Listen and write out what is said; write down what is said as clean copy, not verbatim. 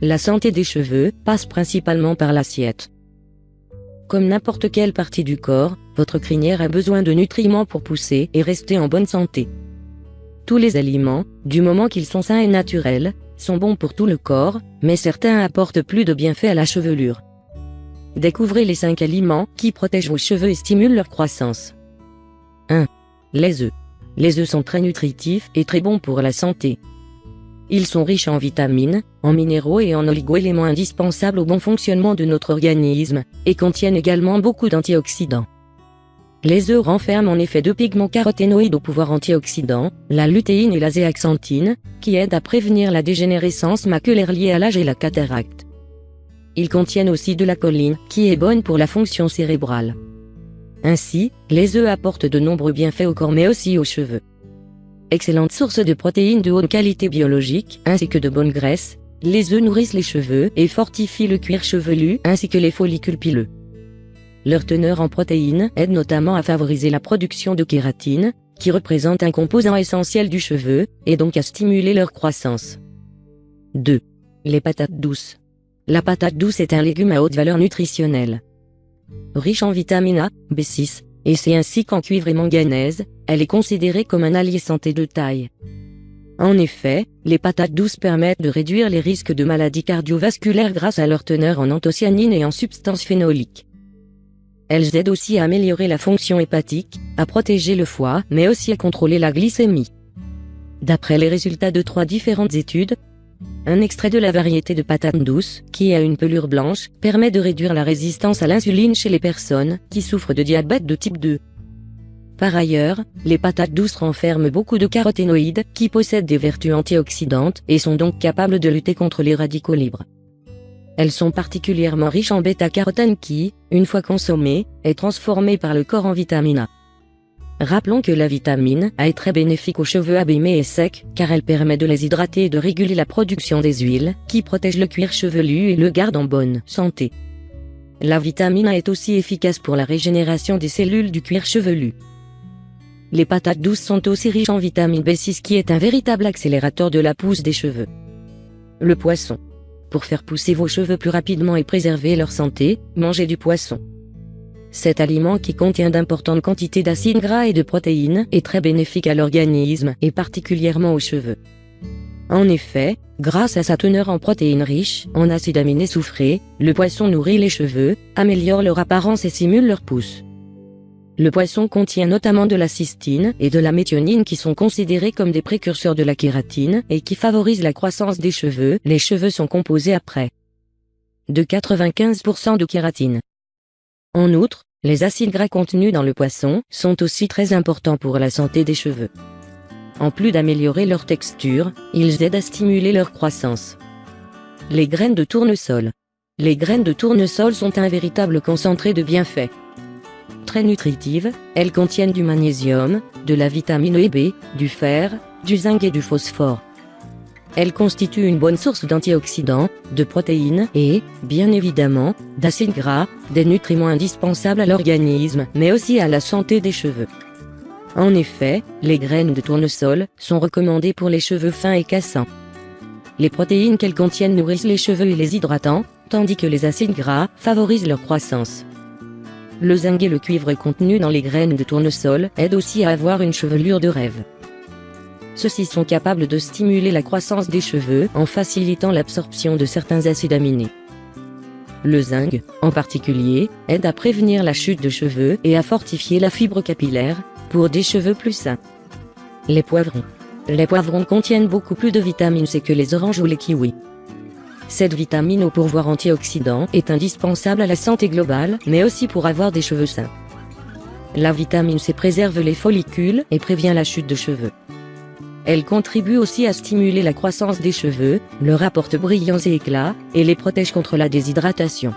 la santé des cheveux passe principalement par l'assiette. Comme n'importe quelle partie du corps, votre crinière a besoin de nutriments pour pousser et rester en bonne santé. Tous les aliments, du moment qu'ils sont sains et naturels, sont bons pour tout le corps, mais certains apportent plus de bienfaits à la chevelure. Découvrez les 5 aliments qui protègent vos cheveux et stimulent leur croissance. 1. Les œufs. Les œufs sont très nutritifs et très bons pour la santé. Ils sont riches en vitamines, en minéraux et en oligo-éléments indispensables au bon fonctionnement de notre organisme, et contiennent également beaucoup d'antioxydants. Les œufs renferment en effet 2 pigments caroténoïdes au pouvoir antioxydant, la lutéine et la zéaxanthine, qui aident à prévenir la dégénérescence maculaire liée à l'âge et la cataracte. Ils contiennent aussi de la choline, qui est bonne pour la fonction cérébrale. Ainsi, les œufs apportent de nombreux bienfaits au corps mais aussi aux cheveux. Excellente source de protéines de haute qualité biologique, ainsi que de bonnes graisses, les œufs nourrissent les cheveux et fortifient le cuir chevelu ainsi que les follicules pileux. Leur teneur en protéines aide notamment à favoriser la production de kératine, qui représente un composant essentiel du cheveu, et donc à stimuler leur croissance. 2. Les patates douces. La patate douce est un légume à haute valeur nutritionnelle. Riche en vitamine A, B6, et C ainsi qu'en cuivre et manganèse, elle est considérée comme un allié santé de taille. En effet, les patates douces permettent de réduire les risques de maladies cardiovasculaires grâce à leur teneur en anthocyanines et en substances phénoliques. Elles aident aussi à améliorer la fonction hépatique, à protéger le foie, mais aussi à contrôler la glycémie. D'après les résultats de 3 différentes études, un extrait de la variété de patates douces, qui a une pelure blanche, permet de réduire la résistance à l'insuline chez les personnes qui souffrent de diabète de type 2. Par ailleurs, les patates douces renferment beaucoup de caroténoïdes qui possèdent des vertus antioxydantes et sont donc capables de lutter contre les radicaux libres. Elles sont particulièrement riches en bêta-carotène qui, une fois consommée, est transformée par le corps en vitamine A. Rappelons que la vitamine A est très bénéfique aux cheveux abîmés et secs, car elle permet de les hydrater et de réguler la production des huiles, qui protègent le cuir chevelu et le gardent en bonne santé. La vitamine A est aussi efficace pour la régénération des cellules du cuir chevelu. Les patates douces sont aussi riches en vitamine B6 qui est un véritable accélérateur de la pousse des cheveux. Le poisson. Pour faire pousser vos cheveux plus rapidement et préserver leur santé, mangez du poisson. Cet aliment qui contient d'importantes quantités d'acides gras et de protéines est très bénéfique à l'organisme et particulièrement aux cheveux. En effet, grâce à sa teneur en protéines riches en acides aminés soufrés, le poisson nourrit les cheveux, améliore leur apparence et stimule leur pousse. Le poisson contient notamment de la cystine et de la méthionine qui sont considérés comme des précurseurs de la kératine et qui favorisent la croissance des cheveux. Les cheveux sont composés à près de 95% de kératine. En outre, les acides gras contenus dans le poisson sont aussi très importants pour la santé des cheveux. En plus d'améliorer leur texture, ils aident à stimuler leur croissance. Les graines de tournesol. Les graines de tournesol sont un véritable concentré de bienfaits. Très nutritives, elles contiennent du magnésium, de la vitamine E et B, du fer, du zinc et du phosphore. Elles constituent une bonne source d'antioxydants, de protéines et, bien évidemment, d'acides gras, des nutriments indispensables à l'organisme, mais aussi à la santé des cheveux. En effet, les graines de tournesol sont recommandées pour les cheveux fins et cassants. Les protéines qu'elles contiennent nourrissent les cheveux et les hydratant, tandis que les acides gras favorisent leur croissance. Le zinc et le cuivre contenus dans les graines de tournesol aident aussi à avoir une chevelure de rêve. Ceux-ci sont capables de stimuler la croissance des cheveux en facilitant l'absorption de certains acides aminés. Le zinc, en particulier, aide à prévenir la chute de cheveux et à fortifier la fibre capillaire, pour des cheveux plus sains. Les poivrons. Les poivrons contiennent beaucoup plus de vitamine C que les oranges ou les kiwis. Cette vitamine au pourvoir antioxydant est indispensable à la santé globale, mais aussi pour avoir des cheveux sains. La vitamine C préserve les follicules et prévient la chute de cheveux. Elle contribue aussi à stimuler la croissance des cheveux, leur apporte brillance et éclat, et les protège contre la déshydratation.